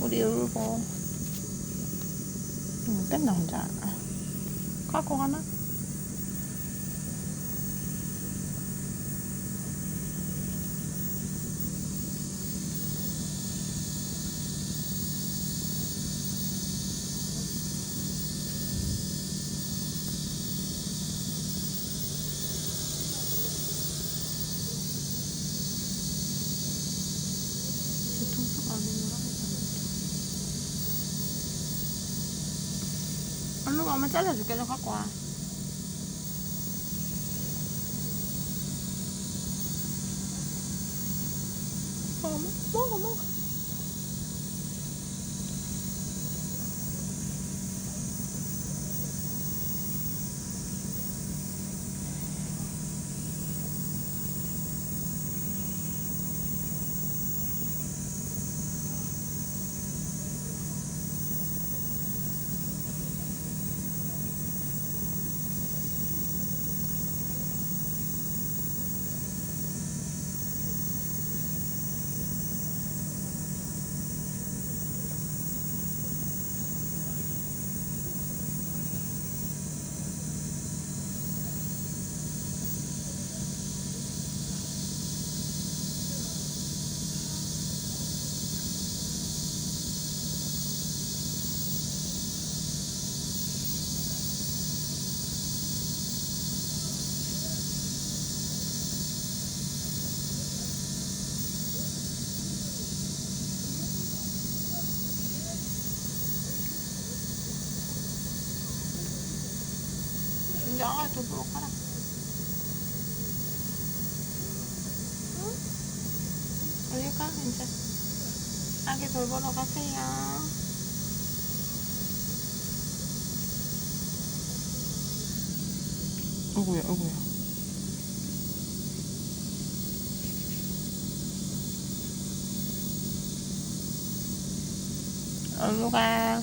우리 울고. 뺐나 혼자. 갖고 가나? 얼른 엄마 잘라줄게. 좀 갖고 와. 먹어. 이제 아가씨 돈 보러 가라. 응? 어디 가 이제. 아기 돌 보러 가세요. 어구야. 얼른 가.